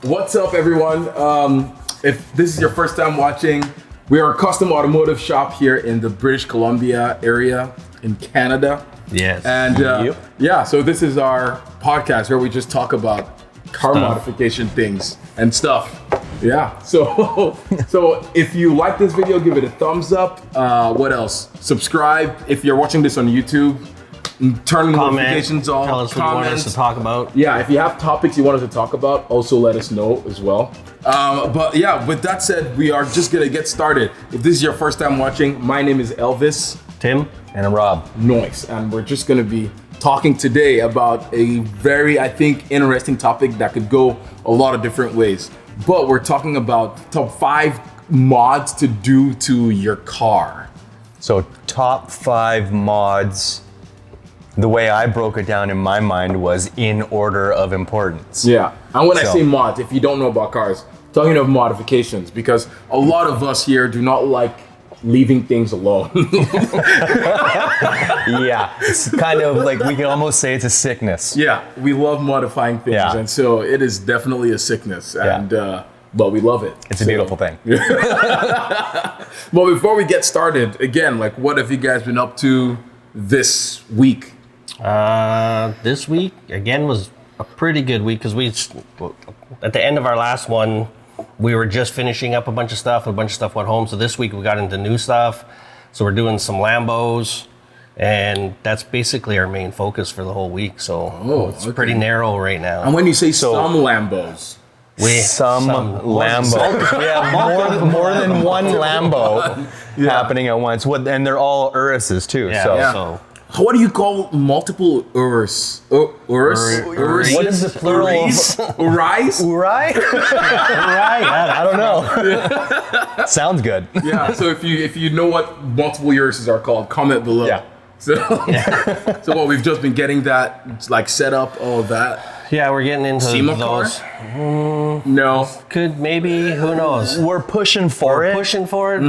What's up, everyone? If this is your first time watching, we are a custom automotive shop here in the British Columbia area in Canada. Yes. And so this is our podcast where we just talk about car modification things and stuff. Yeah. So if you like this video, give it a thumbs up. What else? Subscribe. If you're watching this on YouTube, turn notifications on. Tell us what you want us to talk about. Yeah, if you have topics you want us to talk about, also let us know as well. But yeah, with that said, we are just gonna get started. If this is your first time watching, my name is Elvis. Tim. And I'm Rob. Noise. And we're just gonna be talking today about a very, I think, interesting topic that could go a lot of different ways. But we're talking about top 5 mods to do to your car. So top 5 mods. The way I broke it down in my mind was in order of importance. Yeah, and when I say mods, if you don't know about cars, I'm talking of modifications, because a lot of us here do not like leaving things alone. Yeah, it's kind of like, we can almost say it's a sickness. Yeah, we love modifying things, and so it is definitely a sickness, and but we love it. It's a beautiful thing. Well, before we get started, again, like, what have you guys been up to this week? This week again was a pretty good week because at the end of our last one, we were just finishing up a bunch of stuff. A bunch of stuff went home. So this week we got into new stuff. So we're doing some Lambos, and that's basically our main focus for the whole week. So it's pretty narrow right now. And when you say some Lambos, some Lambo. We have more than one Lambo happening at once. And they're all Uruses too. So what do you call multiple Urus? Urus? What is the plural? Urais? Urai? I don't know. Sounds good. Yeah. So if you know what multiple Uruses are called, comment below. Yeah. So what, we've just been getting that like set up, all of that. Yeah, we're getting into SEMA those. No. Could maybe, who knows? We're pushing for it.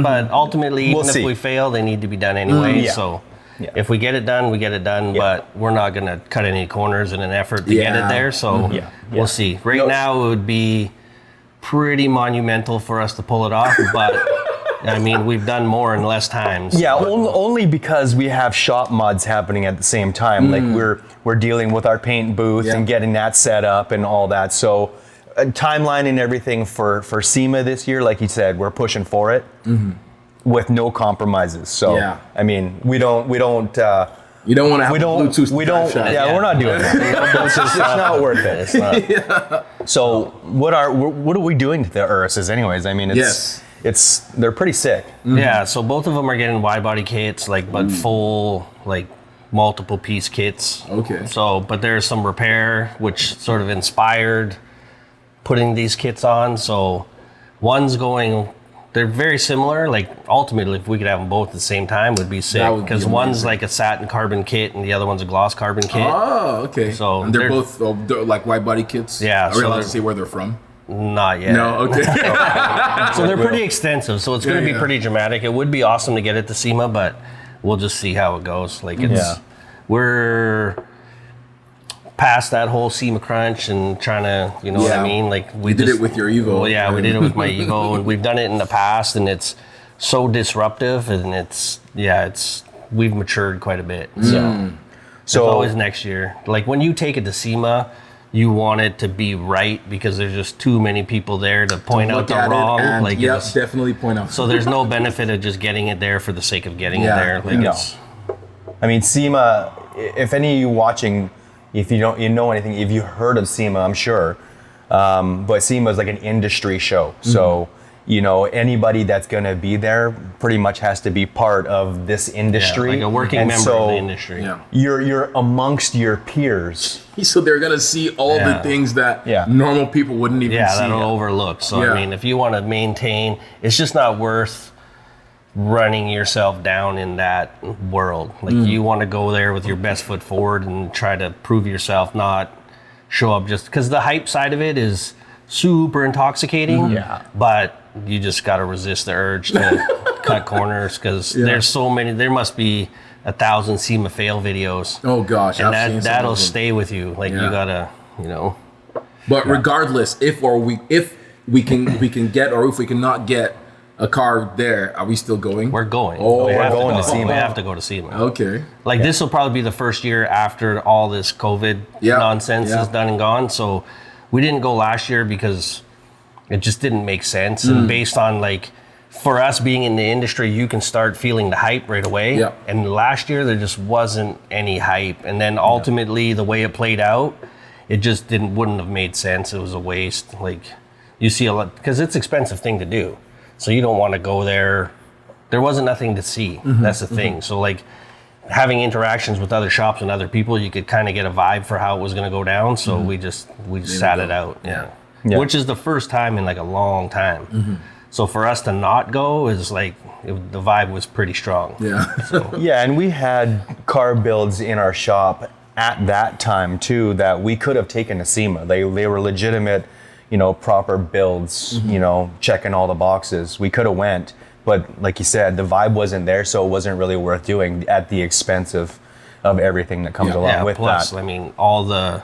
But ultimately, even if we fail, they need to be done anyway. So if we get it done, we get it done. But we're not going to cut any corners in an effort to get it there. So we'll see. Right now, it would be pretty monumental for us to pull it off. But I mean, we've done more in less time. So. Yeah, only because we have shop mods happening at the same time. Like we're dealing with our paint booth and getting that set up and all that. So timeline and everything for SEMA this year, like you said, we're pushing for it with no compromises. So I mean, we don't. You don't want to have Bluetooth. We don't. We're not doing that. It's not worth it. It's not. So what are we doing to the Uruses anyways? I mean, they're pretty sick. Yeah, so both of them are getting wide body kits, but full, multiple piece kits. Okay. So, but there's some repair, which sort of inspired putting these kits on. So they're very similar. Ultimately, if we could have them both at the same time, would be sick. Because one's like a satin carbon kit and the other one's a gloss carbon kit. Oh, okay. So and they're both like wide body kits? Yeah. Are we allowed to say where they're from? Not yet. No, okay. So they're pretty extensive, so it's going to be pretty dramatic. It would be awesome to get it to SEMA, but we'll just see how it goes. We're past that whole SEMA crunch and trying to, you know what I mean? We did it with your Evo. Well, yeah, we did it with my Evo, and we've done it in the past, and it's so disruptive, and we've matured quite a bit. So it's always next year. When you take it to SEMA, you want it to be right because there's just too many people there to point out the wrong. Definitely point out. So there's no benefit of just getting it there for the sake of getting it there. I mean, SEMA. If any of you watching, if you know anything, if you heard of SEMA, I'm sure. But SEMA is like an industry show, so. Anybody that's going to be there pretty much has to be part of this industry. Like a working member of the industry. Yeah. You're amongst your peers. So they're going to see all the things that normal people wouldn't even see. Yeah, that'll overlook. So, I mean, if you want to maintain, it's just not worth running yourself down in that world. You want to go there with your best foot forward and try to prove yourself, not show up just... Because the hype side of it is super intoxicating, but you just got to resist the urge to cut corners because there's so many. There must be 1,000 SEMA fail videos. Oh gosh, and that'll stay with you. You gotta, But regardless, if we can get or if we cannot get a car there, are we still going? We're going. Oh, we we're have going to SEMA. SEMA. We have to go to SEMA. Okay. Like this will probably be the first year after all this COVID nonsense is done and gone. So we didn't go last year because it just didn't make sense. And based on like, for us being in the industry, you can start feeling the hype right away. Yeah. And last year there just wasn't any hype. And then ultimately the way it played out, it just wouldn't have made sense. It was a waste. Like you see a lot, because it's an expensive thing to do. So you don't want to go there. There wasn't nothing to see. That's the thing. So like having interactions with other shops and other people, you could kind of get a vibe for how it was going to go down. So we just sat it out. Yeah. Which is the first time in like a long time. So for us to not go is like, the vibe was pretty strong. Yeah. So. Yeah, and we had car builds in our shop at that time too that we could have taken to SEMA. They were legitimate, proper builds, checking all the boxes. We could have went, but like you said, the vibe wasn't there, so it wasn't really worth doing at the expense of everything that comes along with plus, that. I mean, all the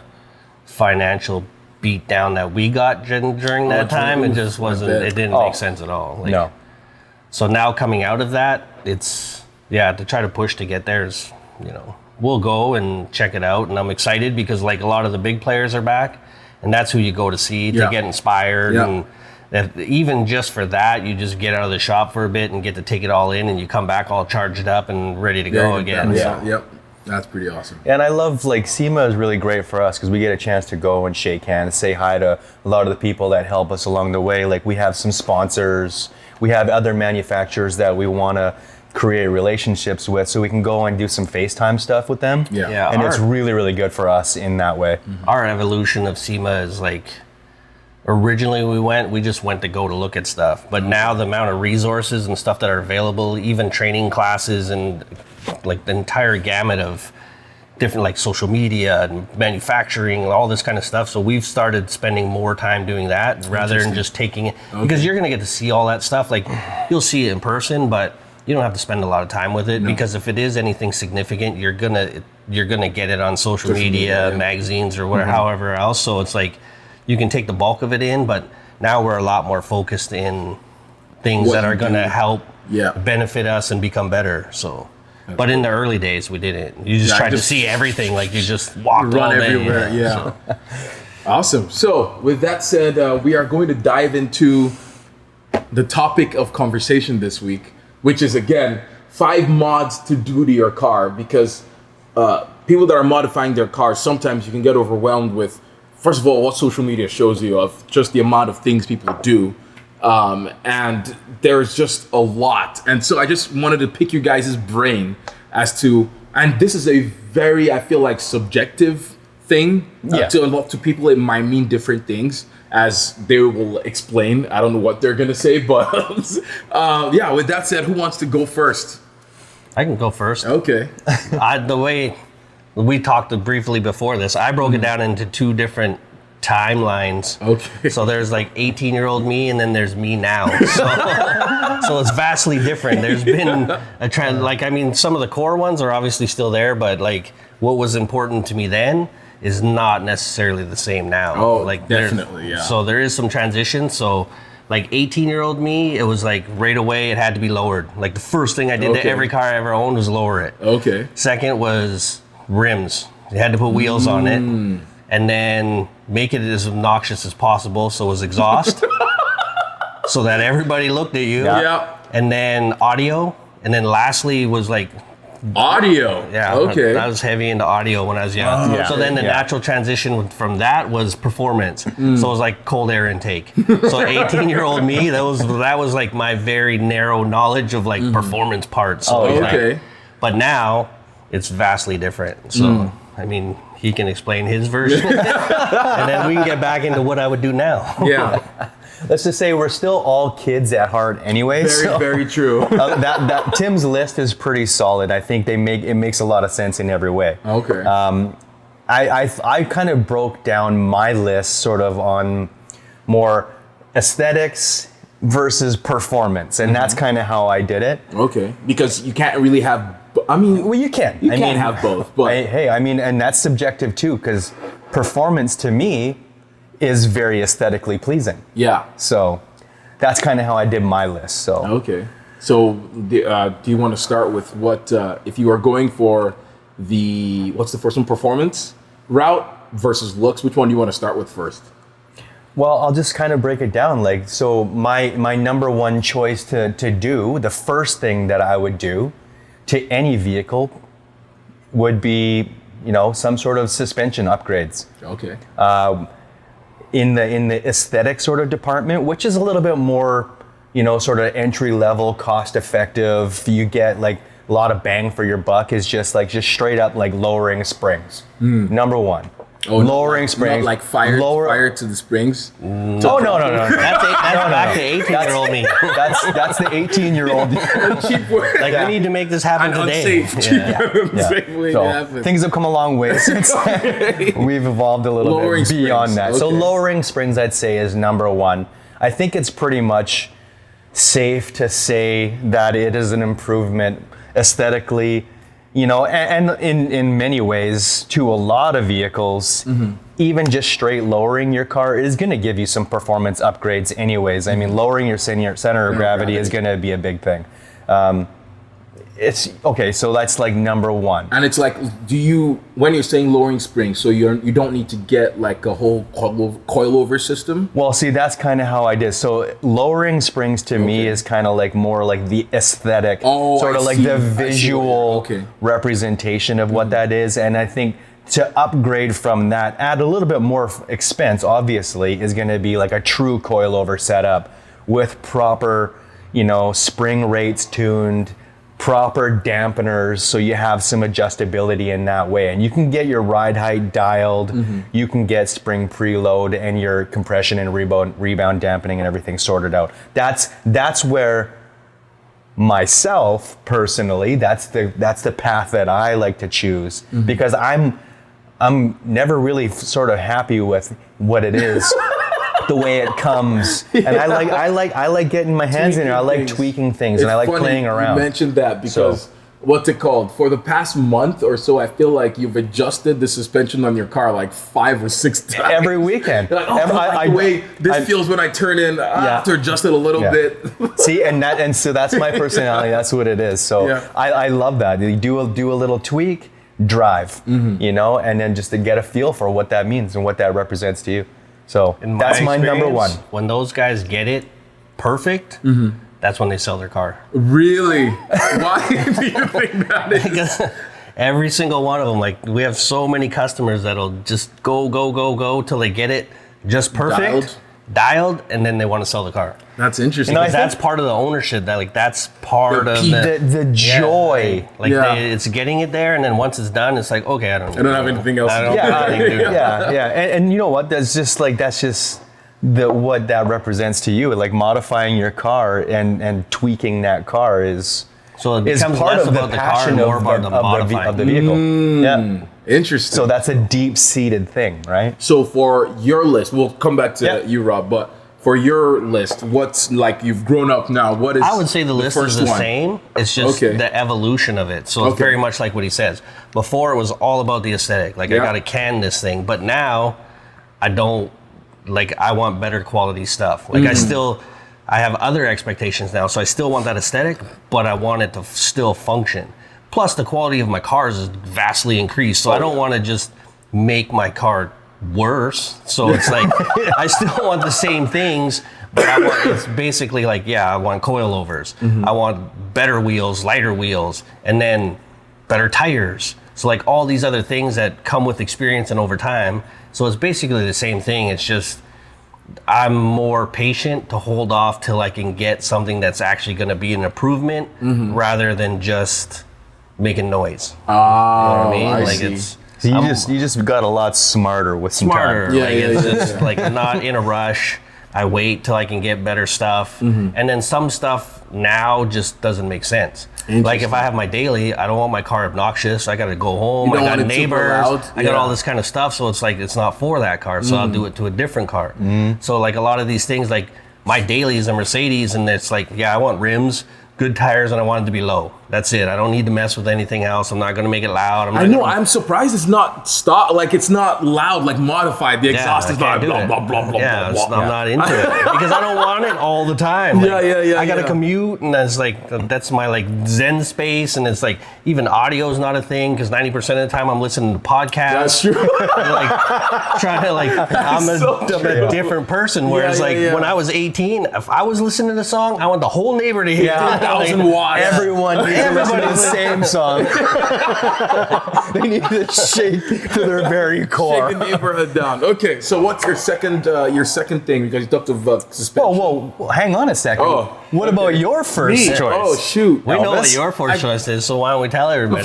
financial beat down that we got during that time, it just wasn't, it didn't make sense at all. Like, No. So now coming out of that, it's, to try to push to get there is, we'll go and check it out. And I'm excited because like a lot of the big players are back and that's who you go to see to get inspired. And even just for that, you just get out of the shop for a bit and get to take it all in and you come back all charged up and ready to go again. Yeah. Yep. That's pretty awesome. And I love, like, SEMA is really great for us because we get a chance to go and shake hands, say hi to a lot of the people that help us along the way. Like, we have some sponsors, we have other manufacturers that we want to create relationships with, so we can go and do some FaceTime stuff with them. Yeah. And it's really, really good for us in that way. Our evolution of SEMA is like, originally we just went to go to look at stuff, but now the amount of resources and stuff that are available, even training classes and like the entire gamut of different like social media and manufacturing and all this kind of stuff. So we've started spending more time doing that rather than just taking it, because you're going to get to see all that stuff. Like you'll see it in person, but you don't have to spend a lot of time with it because if it is anything significant, you're gonna get it on social media, magazines or whatever, however else. So it's like you can take the bulk of it in, but now we're a lot more focused in things that are going to help benefit us and become better. So, but in the early days, we didn't. You just tried to see everything. Like you just walked Run all day. everywhere. Yeah. So. Awesome. So with that said, we are going to dive into the topic of conversation this week, which is again 5 mods to do to your car, because people that are modifying their cars, sometimes you can get overwhelmed with, first of all, what social media shows you of just the amount of things people do. And there's just a lot. And so I just wanted to pick you guys' brain as to, and this is a very, I feel like, subjective thing. To a lot of people, it might mean different things, as they will explain. I don't know what they're going to say, but with that said, who wants to go first? I can go first. Okay. The way we talked briefly before this, I broke it down into 2 different timelines. Okay. So there's like 18-year-old me, and then there's me now. So it's vastly different. There's been a trend. Like, I mean, some of the core ones are obviously still there, but like what was important to me then is not necessarily the same now. Oh, like definitely, yeah. So there is some transition. So like 18-year-old me, it was like right away it had to be lowered. Like the first thing I did to every car I ever owned was lower it. Okay. Second was rims. You had to put wheels on it, and then make it as obnoxious as possible. So it was exhaust, so that everybody looked at you. Yeah. And then audio, and then lastly was like Audio. yeah. Okay. I was heavy into audio when I was young. So then the natural transition from that was performance. So it was like cold air intake. So 18-year-old me, that was like my very narrow knowledge of like performance parts. So okay. But now it's vastly different. So I mean, he can explain his version, and then we can get back into what I would do now. Yeah. Let's just say we're still all kids at heart anyway. Very true. That Tim's list is pretty solid. I think it makes a lot of sense in every way. Okay. I kind of broke down my list sort of on more aesthetics versus performance, and that's kind of how I did it. Okay. Because you can't really have, Well, you can. You can't have both, but and that's subjective too, because performance to me is very aesthetically pleasing. Yeah. So that's kind of how I did my list. So Okay. So do you want to start with what, if you are going for what's the first one, performance route versus looks, which one do you want to start with first? well, I'll just kind of break it down. Like, so my number one choice to do, the first thing that I would do to any vehicle would be, some sort of suspension upgrades. Okay. In the aesthetic sort of department, which is a little bit more, sort of entry level, cost effective. You get like a lot of bang for your buck is just straight up like lowering springs. Number one. Lowering springs. Not like fire to the springs. No. That's back to 18-year-old me. That's the 18-year-old. Like, we need to make this happen today. Unsafe way to happen. So things have come a long way since we've evolved a little Lowering bit beyond springs. that. So Okay. lowering springs, I'd say, is number one. I think it's pretty much safe to say that it is an improvement aesthetically, and in many ways to a lot of vehicles. Even just straight lowering your car is going to give you some performance upgrades anyways. I mean, lowering your center of gravity is going to be a big thing. It's okay, so that's like number one. And it's like, when you're saying lowering springs, so you don't need to get like a whole coilover system? Well, see, that's kind of how I did. So lowering springs to me is kind of like more like the aesthetic, sort of like the visual representation of what that is. And I think to upgrade from that, add a little bit more expense, obviously, is going to be like a true coilover setup with proper, spring rates tuned, proper dampeners, so you have some adjustability in that way. And you can get your ride height dialed, you can get spring preload and your compression and rebound dampening and everything sorted out. That's where myself personally, that's the path that I like to choose, because I'm never really sort of happy with what it is. The way it comes, and I like getting my hands in there. I like tweaking things, and I like playing around. You mentioned that because what's it called? For the past month or so, I feel like you've adjusted the suspension on your car like 5 or 6 times every weekend. Like, the way this feels when I turn in, I have to adjust it a little bit. See, and so that's my personality. That's what it is. So I love that. You do a little tweak, drive, and then just to get a feel for what that means and what that represents to you. So that's my number one. When those guys get it perfect, that's when they sell their car. Really? Why do you think that is? Because every single one of them, like, we have so many customers that'll just go till they get it just perfect, dialed, and then they want to sell the car. That's interesting. That's part of the ownership. That's part of the joy. It's getting it there, and then once it's done, it's like, okay, I don't have anything else to do. And you know what? That's just what that represents to you. Like, modifying your car and tweaking that car is part of the passion of the vehicle. Yeah. Interesting. So that's a deep-seated thing, right? So for your list, we'll come back to you, Rob, but for your list, what's like, you've grown up now, what is I would say the list is the same. It's just the evolution of it. So it's very much like what he says. Before, it was all about the aesthetic. Like, I got to can this thing. But now, I don't, like, I want better quality stuff. Like, I have other expectations now. So I still want that aesthetic, but I want it to still function. Plus, the quality of my cars is vastly increased. So I don't want to just make my car worse. So it's like, I still want the same things, but it's basically like, I want coilovers. I want better wheels, lighter wheels, and then better tires. So like all these other things that come with experience and over time. So it's basically the same thing. It's just, I'm more patient to hold off till I can get something that's actually going to be an improvement rather than just making noise. Oh, you know what I mean? I see. So you just got a lot smarter with some time. It's just like, not in a rush. I wait till I can get better stuff. And then some stuff now just doesn't make sense. Like, if I have my daily, I don't want my car obnoxious. I got to go home. I got neighbors. I got all this kind of stuff. So it's like, it's not for that car. So I'll do it to a different car. So like a lot of these things, like my daily is a Mercedes, and it's like, I want rims, good tires and I want it to be low. That's it. I don't need to mess with anything else. I'm not going to make it loud. I'm surprised it's not it's not loud, like modified. The exhaust is not blah, blah, blah, blah, yeah, blah, blah. I'm not into it because I don't want it all the time. Like, I got to commute, and that's my like zen space, and it's like even audio is not a thing because 90% of the time I'm listening to podcasts. That's true. Trying to I'm a different person. Whereas when I was 18, if I was listening to a song, I want the whole neighbor to hear 10,000 watts. Everyone needs to listen to the same song. They need to shake to their very core. Shake the neighborhood down. Okay, so what's your second thing? Because you talked of suspension. Whoa, hang on a second. What about your first choice? Oh, shoot. We know what your first choice is, so why don't we tell everybody?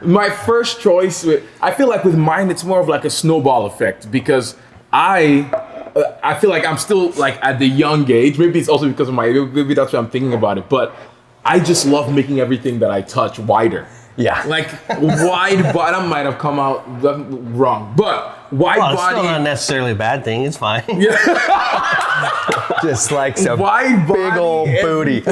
My first choice, I feel like with mine, it's more of like a snowball effect because I feel like I'm still like at the young age. Maybe it's also because of maybe that's why I'm thinking about it. But I just love making everything that I touch wider. Yeah. Like wide bottom might have come out wrong, but wide body. It's still not necessarily a bad thing. It's fine. Just like some wide big body, old booty.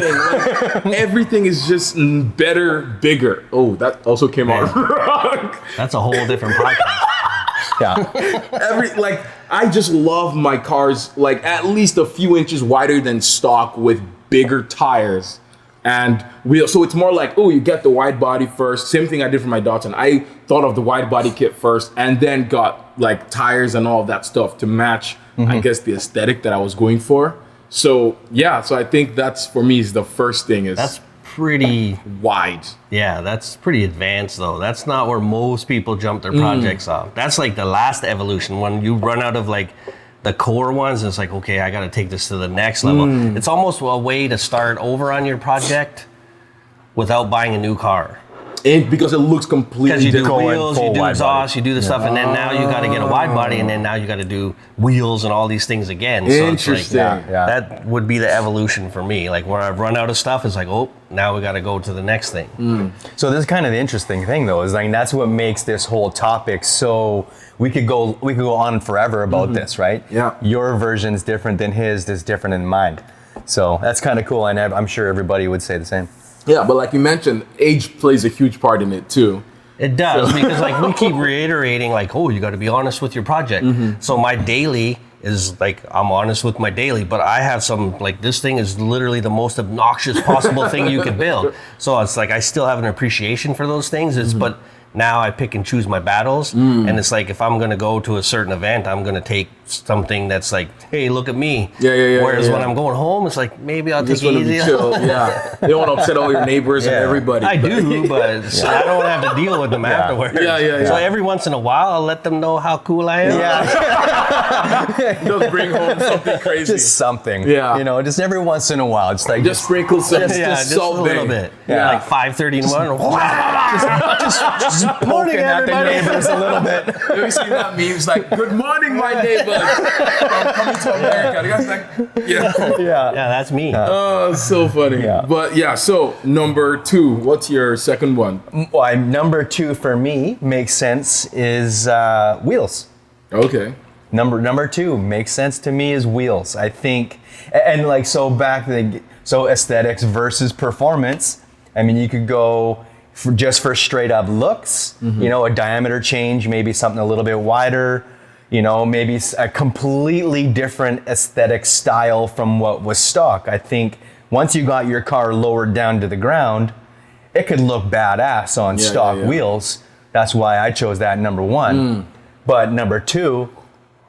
Everything is just better, bigger. Oh, that also came out wrong. That's a whole different podcast. Yeah. I just love my cars like at least a few inches wider than stock with bigger tires and wheels. So it's more like, you get the wide body first. Same thing I did for my Datsun. I thought of the wide body kit first and then got like tires and all of that stuff to match, I guess, the aesthetic that I was going for. So so I think that's for me is the first thing is that's pretty wide. Yeah, that's pretty advanced though. That's not where most people jump their projects off. That's like the last evolution when you run out of like the core ones. It's like, okay, I got to take this to the next level. It's almost a way to start over on your project without buying a new car. And because it looks completely Because you do different. wheels, you do exhaust, you do the stuff, and then now you got to get a wide body, and then now you got to do wheels and all these things again. So Interesting. It's like, that would be the evolution for me. Like when I've run out of stuff, it's like, now we got to go to the next thing. So this is kind of the interesting thing, though, is like that's what makes this whole topic so we could go on forever about this, right? Yeah. Your version's different than his, is different than mine. So that's kind of cool, and I'm sure everybody would say the same. Yeah, but like you mentioned, age plays a huge part in it too. It does, because like we keep reiterating like, you got to be honest with your project. So my daily is like, I'm honest with my daily, but I have some, like this thing is literally the most obnoxious possible thing you could build. So it's like, I still have an appreciation for those things. But now I pick and choose my battles. And it's like, if I'm going to go to a certain event, I'm going to take something that's like, hey, look at me. Whereas when I'm going home, it's like, maybe I'll take it easy. Chill. You don't want to upset all your neighbors and everybody. I do, but so I don't have to deal with them afterwards. So every once in a while, I'll let them know how cool I am. Just bring home something crazy. Just something. Yeah. You know, just every once in a while. Just like just sprinkle some. Just a little bit. Yeah. Like 5:30 in the morning. just poking at the neighbors a little bit. Have you seen that meme? It's like, good morning, my neighbors. I'm coming to America. The guy's like, yeah, that's me. Oh, so funny. But so number 2, what's your second one? Well, number 2 for me makes sense is wheels. Okay. Number 2 makes sense to me is wheels. I think, and like so aesthetics versus performance. I mean, you could go for straight up looks. You know, a diameter change, maybe something a little bit wider. You know, maybe a completely different aesthetic style from what was stock. I think once you got your car lowered down to the ground, it could look badass on stock wheels. That's why I chose that number 1. But number 2,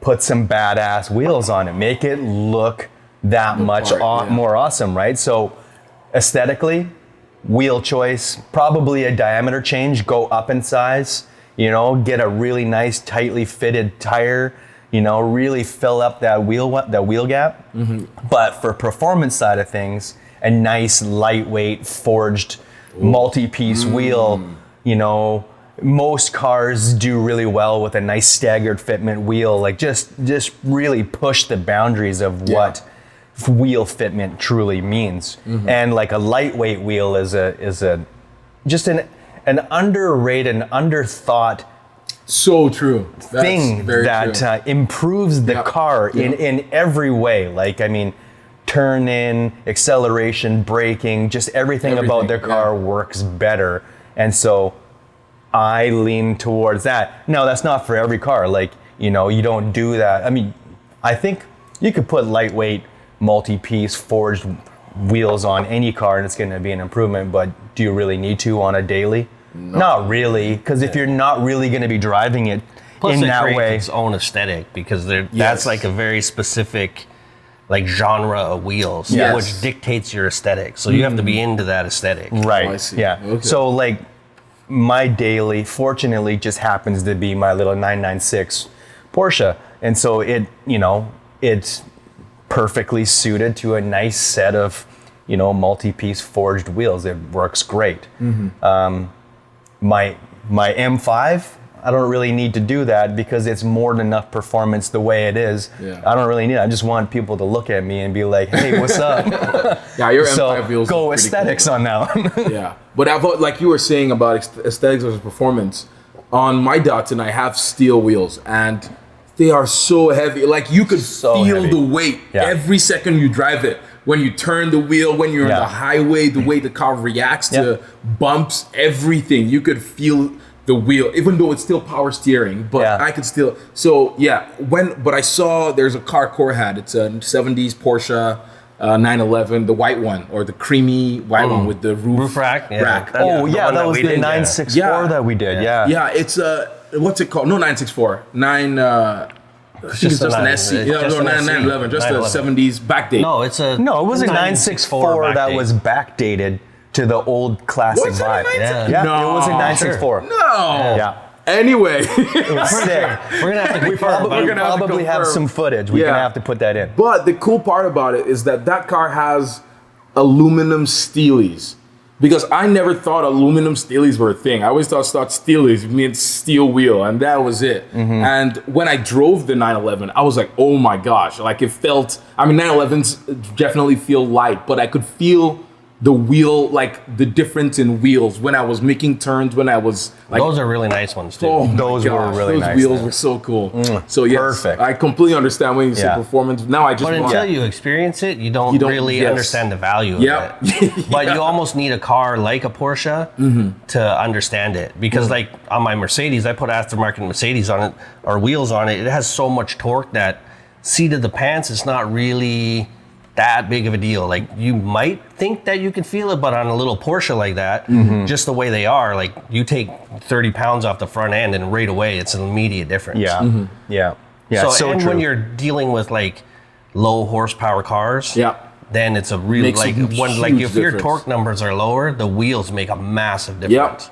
put some badass wheels on it. Make it look that much more awesome, right? So aesthetically, wheel choice, probably a diameter change, go up in size. You know, get a really nice, tightly fitted tire. You know, really fill up that wheel gap. But for performance side of things, a nice, lightweight, forged, multi-piece wheel. You know, most cars do really well with a nice staggered fitment wheel. Like just really push the boundaries of what wheel fitment truly means. And like a lightweight wheel is just an underrated, an underthought so true thing that improves the car in every way. Like, I mean, turn in, acceleration, braking, just everything about their car works better. And so I lean towards that. No, that's not for every car. Like, you know, you don't do that. I mean, I think you could put lightweight, multi-piece, forged wheels on any car and it's going to be an improvement, but do you really need to on a daily? No. Not really, because if you're not really going to be driving it in that way. Its own aesthetic, because that's like a very specific like genre of wheels, which dictates your aesthetic. So you have to be into that aesthetic. Right. Oh, I see. Yeah. Okay. So like my daily, fortunately, just happens to be my little 996 Porsche. And so it, you know, it's perfectly suited to a nice set of, you know, multi-piece forged wheels. It works great. My M5, I don't really need to do that because it's more than enough performance the way it is. Yeah. I don't really need it. I just want people to look at me and be like, hey, what's up? Yeah, your M5 wheels go aesthetics cool. On that one. Yeah. But I thought, like you were saying about aesthetics versus performance, on my Datsun, I have steel wheels and they are so heavy. Like you could feel the weight every second you drive it. When you turn the wheel, when you're on the highway, the way the car reacts to bumps, everything. You could feel the wheel, even though it's still power steering, but I could still. So but I saw there's a car Core had. It's a 70s Porsche 911, the white one, or the creamy white one with the roof rack. That was the 964 that we did. Yeah, it's what's it called? No, 964. It's just an SC. No, 911, just a 70s backdate. No, it was a 964 that was backdated to the old classic vibe. Yeah, no, it was a 964. No. Yeah. Anyway, it was sick. We're gonna have to probably have some footage. We're gonna have to put that in. But the cool part about it is that car has aluminum steelies. Because I never thought aluminum steelies were a thing. I always thought steelies meant steel wheel, and that was it. And when I drove the 911, I was like, oh my gosh. Like it felt, 911s definitely feel light, but I could feel the wheel, like the difference in wheels when I was making turns, when I was like. Those are really nice ones too. Oh those were really nice. Those wheels were so cool. So yes, perfect. I completely understand when you say performance. Now I just But until you experience it, you don't really understand the value of it. But you almost need a car like a Porsche to understand it. Because like on my Mercedes, I put aftermarket Mercedes on it, or wheels on it. It has so much torque that seat of the pants is not really that big of a deal. Like you might think that you can feel it, but on a little Porsche like that, just the way they are, like you take 30 pounds off the front end and right away it's an immediate difference. Yeah. So and when you're dealing with like low horsepower cars, then it's a really if your torque numbers are lower, the wheels make a massive difference.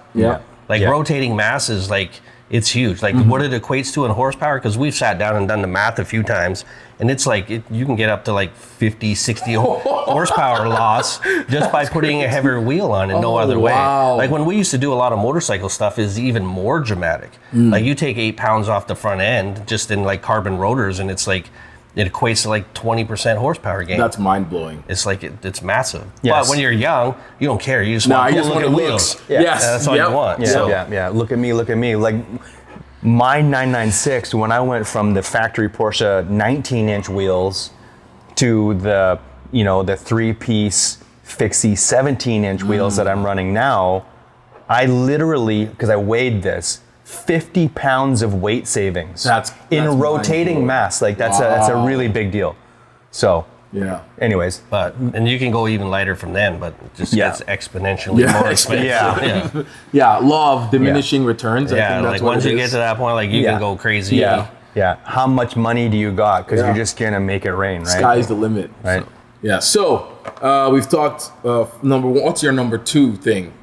Like rotating mass is like, it's huge. Like what it equates to in horsepower, because we've sat down and done the math a few times, and it's like you can get up to like 50, 60 horsepower loss just by putting a heavier wheel on it, no other way. Like when we used to do a lot of motorcycle stuff is even more dramatic. Like you take 8 pounds off the front end just in like carbon rotors, and it's like, it equates to like 20% horsepower gain. That's mind blowing. It's like it's massive. But when you're young, you don't care. You just want to look at wheels. That's all you want. Look at me. Like my 996, when I went from the factory Porsche 19-inch wheels to the 3-piece fixie 17-inch wheels that I'm running now, I literally, because I weighed this, 50 pounds of weight savings. That's in rotating mass. Like that's a really big deal. So anyways, and you can go even lighter from then, but it just gets exponentially more expensive. Law of diminishing returns. I think that's like once you get to that point, like you can go crazy. How much money do you got? Because you're just gonna make it rain, right? Sky's the limit. Right. So we've talked number one. What's your number 2 thing?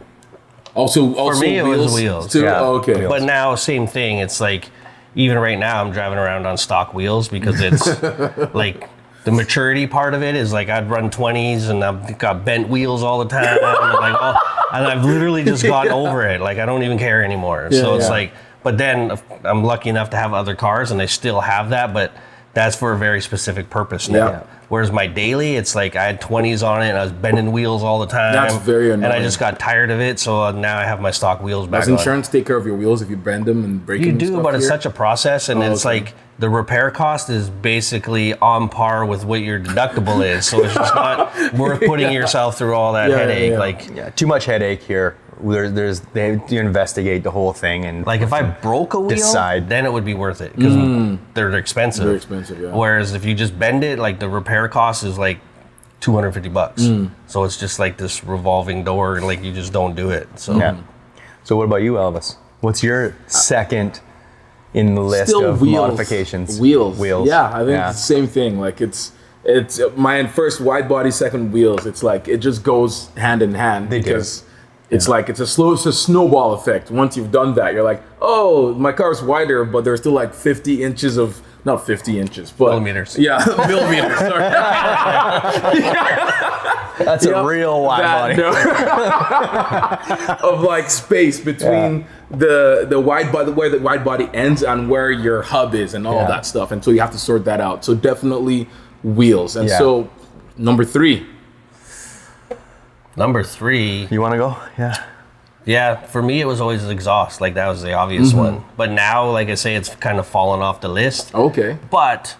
Also for me, it was wheels too. Okay. But now, same thing. It's like, even right now, I'm driving around on stock wheels because it's like the maturity part of it is like I'd run 20s and I've got bent wheels all the time, and I've literally just gotten over it. Like I don't even care anymore. So it's like, but then I'm lucky enough to have other cars and I still have that, but that's for a very specific purpose now. Yeah. Whereas my daily, it's like I had 20s on it and I was bending wheels all the time. That's very annoying. And I just got tired of it, so now I have my stock wheels back Does insurance take care of your wheels if you bend them and break them? You and do, stuff but it's here? such a process, and it's like the repair cost is basically on par with what your deductible is. So it's just not worth putting yourself through all that headache. Like, too much headache here. They have to investigate the whole thing, and like if I broke a wheel, decide. then it would be worth it because they're expensive. They're expensive, yeah. Whereas if you just bend it, like the repair cost is like $250. So it's just like this revolving door, and like you just don't do it. So So what about you, Elvis? What's your second in the list Still of wheels. modifications? Wheels. Wheels. Yeah, I think it's the same thing. Like it's my first wide body, second wheels. It's like it just goes hand in hand because it's like it's a snowball effect. Once you've done that, you're like, oh, my car's wider, but there's still like 50 inches of not 50 inches, but millimeters. Yeah, millimeters. Sorry. That's a real wide body. Of like space between the wide body, where the wide body ends and where your hub is and all that stuff. And so you have to sort that out. So definitely wheels. And so number 3. Number 3. You want to go? Yeah. Yeah, for me it was always exhaust. Like that was the obvious one. But now, like I say, it's kind of fallen off the list. Okay. But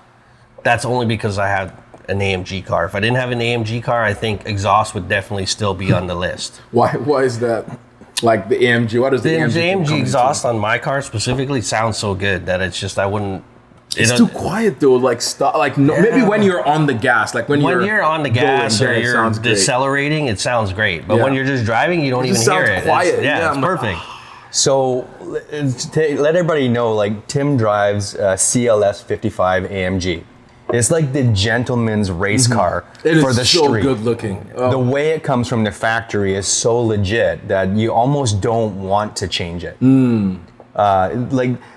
that's only because I had an AMG car. If I didn't have an AMG car, I think exhaust would definitely still be on the list. Why is that? Like the AMG, what does the AMG exhaust on my car specifically sounds so good that it's just I wouldn't. It's too quiet though. Like stop. Like no, maybe when you're on the gas, like when you're on the gas going, or then you're decelerating, it sounds great. But when you're just driving, you don't even hear it. Quiet. It's perfect. So let everybody know, like Tim drives a CLS 55 AMG. It's like the gentleman's race car for the street. It is so good looking. The way it comes from the factory is so legit that you almost don't want to change it.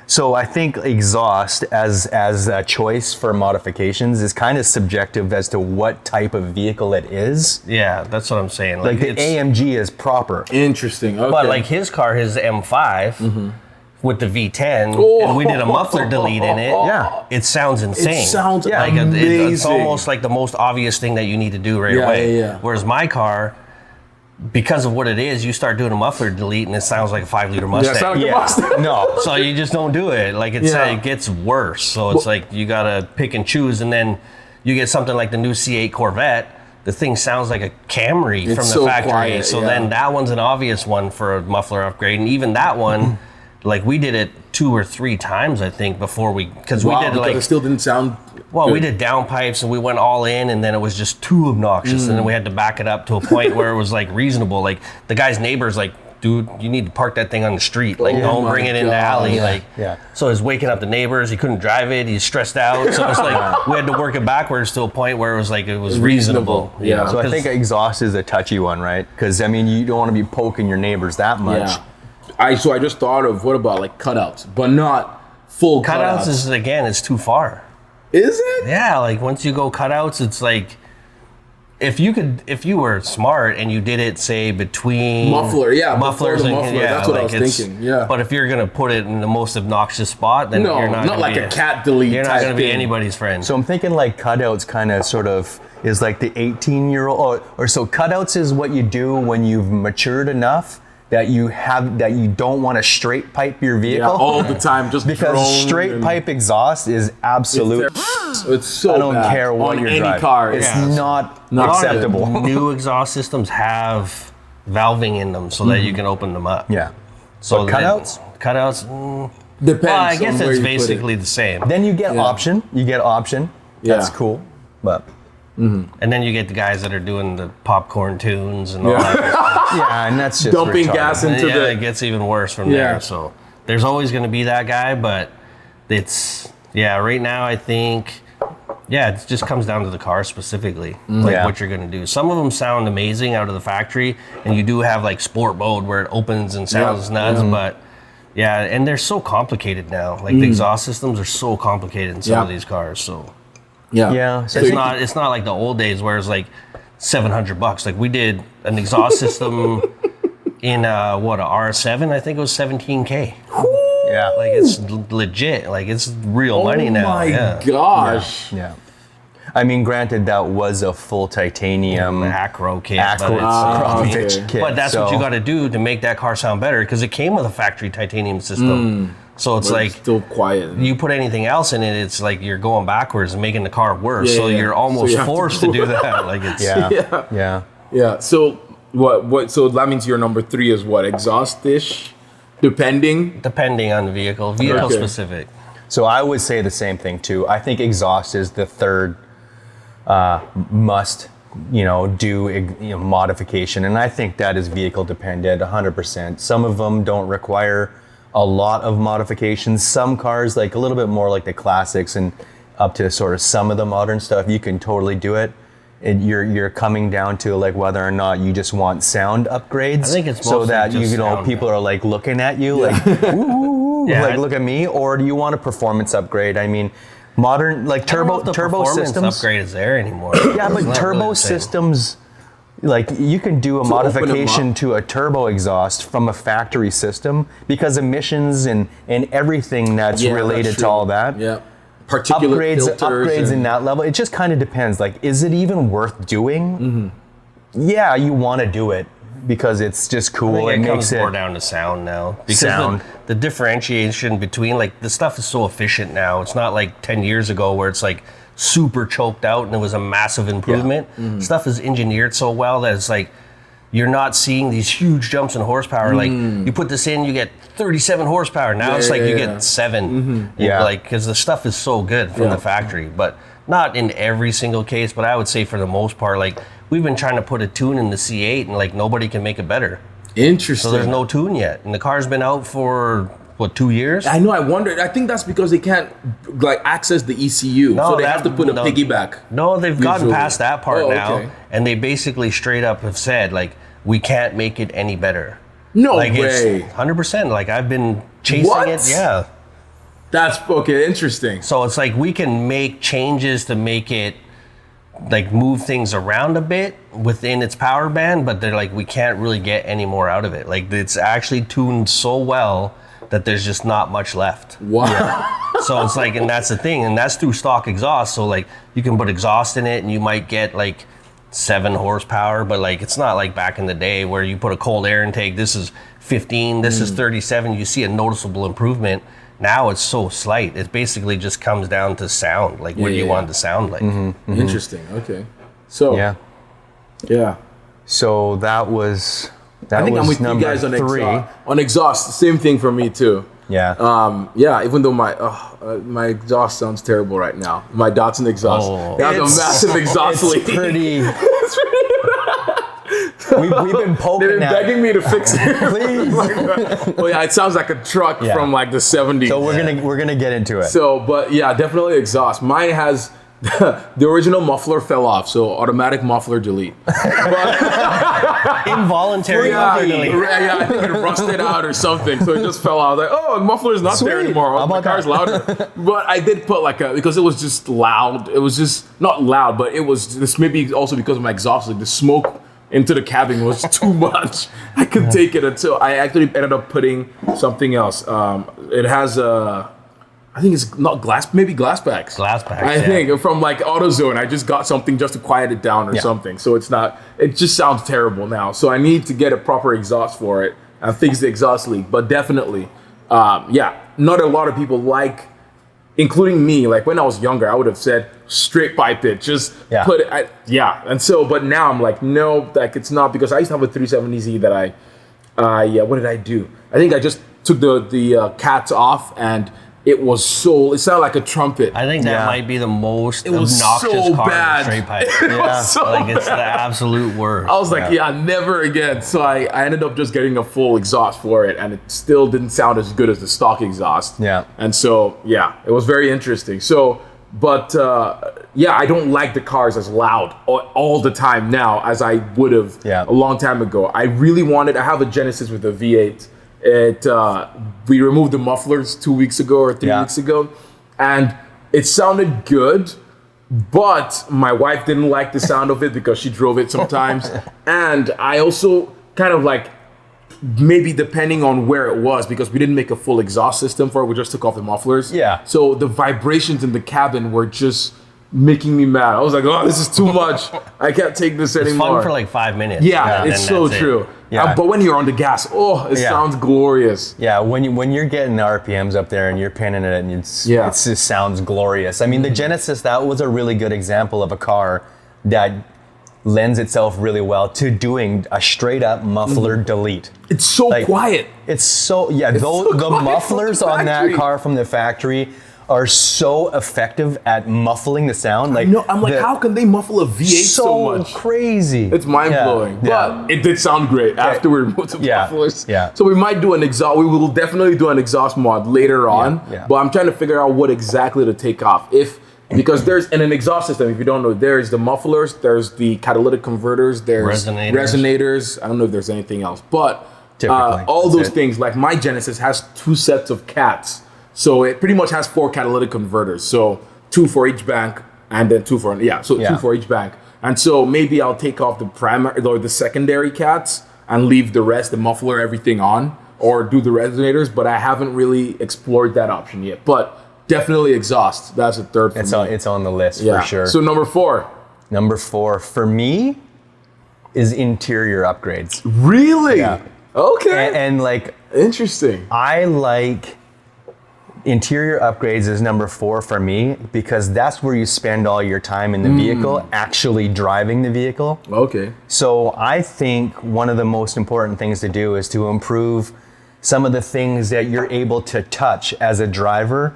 So I think exhaust as a choice for modifications is kind of subjective as to what type of vehicle it is. Yeah, that's what I'm saying. Like the AMG is proper. Interesting. Okay. But like his car, his M5 with the V10, and we did a muffler delete in it. Yeah. It sounds insane. It sounds like amazing. It's almost like the most obvious thing that you need to do right away. Yeah. Whereas my car, because of what it is, you start doing a muffler delete and it sounds like a 5-liter Mustang. Yeah, sound like a Mustang. No. So you just don't do it. Like it gets worse. So it's like you gotta pick and choose, and then you get something like the new C8 Corvette. The thing sounds like a Camry from the factory. Quiet, so then that one's an obvious one for a muffler upgrade, and even that one, like we did it 2 or 3 times, I think, before we did like it still didn't sound. Well, good. we did downpipes and we went all in, and then it was just too obnoxious, and then we had to back it up to a point where it was like reasonable. Like the guy's neighbor's like, dude, you need to park that thing on the street. Like, don't bring it in the alley. So he's waking up the neighbors. He couldn't drive it. He's stressed out. So it's like we had to work it backwards to a point where it was like it was reasonable. Yeah. You know? So I think exhaust is a touchy one, right? Because I mean, you don't want to be poking your neighbors that much. Yeah. I just thought of what about like cutouts, but not full cutouts. Cutouts is, again, it's too far. Is it? Yeah, like once you go cutouts, it's like if you were smart and you did it, say between mufflers and muffler. That's what I was thinking. Yeah. But if you're gonna put it in the most obnoxious spot, then you're not like a cat delete. You're not gonna be anybody's friend. So I'm thinking like cutouts kind of sort of is like the 18-year-old or so cutouts is what you do when you've matured enough that you don't want to straight pipe your vehicle all the time, just because straight pipe exhaust is absolute. It's so I don't bad. care what on you're any driving. car. It's not Not acceptable. New exhaust systems have valving in them so that you can open them up. Yeah. So But cutouts? Depends. Well, I guess on where it's you put it. basically the same. Then you get option. You get option. That's cool. But And then you get the guys that are doing the popcorn tunes and all that. yeah, and that's just dumping retarded. gas into It gets even worse from there. So there's always going to be that guy, but it's right now I think it just comes down to the car specifically, what you're going to do. Some of them sound amazing out of the factory, and you do have like sport mode where it opens and sounds nuts, but and they're so complicated now. Like the exhaust systems are so complicated in some of these cars. So Yeah. So it's not like the old days where it's like $700. Like we did an exhaust system in a RS7, I think it was $17K. Yeah. Like it's legit. Like it's real money now. Oh my Yeah. gosh. Yeah. I mean, granted, that was a full titanium Acro kit. Acrovich kit. But that's what you got to do to make that car sound better, because it came with a factory titanium system. So it's But like still quiet. you put anything else in it, it's like you're going backwards and making the car worse. Yeah, so yeah. you're So almost you have to forced go to do that. Like it's Yeah. Yeah. So what? So that means your number 3 is what? Exhaust-ish, depending. depending on the vehicle Okay. specific. So I would say the same thing too. I think exhaust is the third must, do modification, and I think that is vehicle dependent, 100%. Some of them don't require a lot of modifications. Some cars, like a little bit more like the classics and up to sort of some of the modern stuff, you can totally do it. You're coming down to like whether or not you just want sound upgrades. I think it's so mostly that just sound, people are like looking at you like, ooh, Yeah, like look at me, or do you want a performance upgrade? I mean, modern like I don't know turbo if the performance systems. upgrade is there anymore. Yeah, but It's not turbo really the same. systems, like you can do a open 'em modification up. to a turbo exhaust from a factory system, because emissions and everything that's Yeah, related that's to true. all that. Yeah. Particulate filters. Upgrades in that level. It just kind of depends. Like, is it even worth doing? Yeah, you want to do it because it's just I cool. think It it makes comes it more down to sound now. Because Sound. The differentiation between, like, the stuff is so efficient now. It's not like 10 years ago where it's like super choked out and it was a massive improvement. Stuff is engineered so well that it's like you're not seeing these huge jumps in horsepower. Like, you put this in, you get 37 horsepower. Now it's like you get 7. Yeah. Like, because the stuff is so good from the factory. But not in every single case, but I would say for the most part, like, we've been trying to put a tune in the C8 and like nobody can make it better. Interesting. So there's no tune yet. And the car's been out for, what, 2 years? I know. I wondered. I think that's because they can't like access the ECU, No, so they that- have to put a no. piggyback. No, they've gotten Visually. past that part Oh, now. okay. And they basically straight up have said, like, we can't make it any better. No Like, way. it's 100%. Like, I've been chasing What? it. Yeah. That's okay. Interesting. So it's like we can make changes to make it, like, move things around a bit within its power band, but they're like, we can't really get any more out of it. Like, it's actually tuned so well that there's just not much left. Wow. So it's like, and that's the thing, and that's through stock exhaust. So like, you can put exhaust in it, and you might get like 7 horsepower, but like, it's not like back in the day where you put a cold air intake. This is 15, this is 37. You see a noticeable improvement. Now it's so slight. It basically just comes down to sound. Like, what do you yeah. want it to sound like? Interesting. Okay. So yeah. So that was I think I'm with you number guys on 3. exhaust. On exhaust, same thing for me too. Yeah. Yeah, even though my exhaust sounds terrible right now. My Datsun exhaust. Oh. They have a massive exhaust leak. It's pretty. We've been poking They've been at begging me to fix it. Please. Well, yeah, it sounds like a truck Yeah. from like the 70s. So we're gonna get into it. So, but yeah, definitely exhaust. Mine has the original muffler fell off, so automatic muffler delete. Involuntary. Yeah, delete. yeah, I think it rusted out or something, so it just fell out. I was like, oh, the muffler's not there Sweet. anymore. How Oh, my about car's louder. But I did put like because it was just loud. It was just not loud, but it was this maybe also because of my exhaust. Like the smoke into the cabin was too much. I couldn't take it until I actually ended up putting something else. It has I think it's not glass, maybe glass packs. Glass packs, I yeah. think from like AutoZone. I just got something just to quiet it down or something. So it's not. It just sounds terrible now. So I need to get a proper exhaust for it and fix the exhaust leak. But definitely, not a lot of people like, including me. Like when I was younger, I would have said straight pipe it, just put it. And so, but now I'm like, no, like it's not, because I used to have a 370Z that what did I do? I think I just took the cats off, and it sounded like a trumpet. I think that might be the most was obnoxious so car bad. in straight pipe. It was so Like, it's the bad. absolute worst. I was like, never again. So I ended up just getting a full exhaust for it, and it still didn't sound as good as the stock exhaust. Yeah. And so, it was very interesting. So, but I don't like the cars as loud all the time now as I would have a long time ago. I have a Genesis with a V8. We removed the mufflers 2 weeks ago or 3 weeks ago, and it sounded good, but my wife didn't like the sound of it because she drove it sometimes. And I also kind of like, maybe depending on where it was, because we didn't make a full exhaust system for it, we just took off the mufflers. Yeah. So the vibrations in the cabin were just making me mad. I was like, oh, this is too much. I can't take this It's anymore. fun for like 5 minutes. Yeah, and it's then so that's it. true. Yeah. But when you're on the gas, it sounds glorious. Yeah, when you're getting the RPMs up there and you're pinning it, and it just sounds glorious. I mean, the Genesis, that was a really good example of a car that lends itself really well to doing a straight up muffler delete. It's so quiet. It's so the so quiet mufflers from the on that factory. car from the factory are so effective at muffling the sound. Like, I'm like, how can they muffle a V8 so much? Crazy. It's mind blowing. But it did sound great after we removed the mufflers. Yeah. So we might do an exhaust. We will definitely do an exhaust mod later on. Yeah. But I'm trying to figure out what exactly to take off. Because there's in an exhaust system, if you don't know, there's the mufflers, there's the catalytic converters, there's resonators. I don't know if there's anything else, but all those things. Like my Genesis has 2 sets of cats. So it pretty much has 4 catalytic converters. So 2 for each bank, and then 2 for 2 for each bank. And so maybe I'll take off the primary or the secondary cats and leave the rest, the muffler, everything on, or do the resonators. But I haven't really explored that option yet. But definitely exhaust. That's a third for me. It's on the list for sure. So number 4. Number 4 for me is interior upgrades. Really? Yeah. Okay. And like, interesting. I like interior upgrades is number 4 for me, because that's where you spend all your time in the vehicle, actually driving the vehicle. Okay. So I think one of the most important things to do is to improve some of the things that you're able to touch as a driver,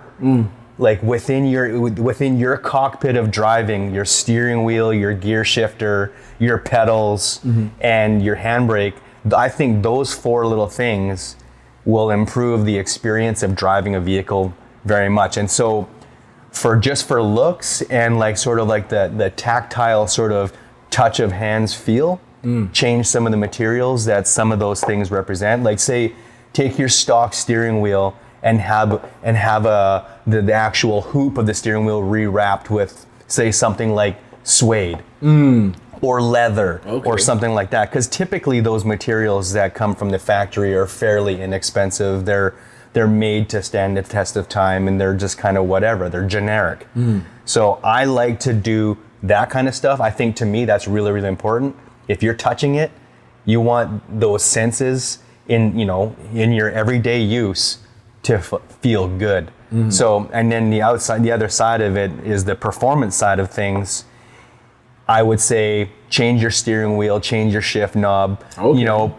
like within your cockpit of driving, your steering wheel, your gear shifter, your pedals, and your handbrake. I think those 4 little things will improve the experience of driving a vehicle very much. And so for looks and like sort of like the tactile sort of touch of hands feel, change some of the materials that some of those things represent. Like say, take your stock steering wheel and have the actual hoop of the steering wheel rewrapped with, say, something like suede or leather or something like that. Because typically those materials that come from the factory are fairly inexpensive. They're made to stand the test of time, and they're just kind of whatever. They're generic. So I like to do that kind of stuff. I think to me that's really, really important. If you're touching it, you want those senses in your everyday use to feel good. So, and then the other side of it is the performance side of things. I would say change your steering wheel, change your shift knob,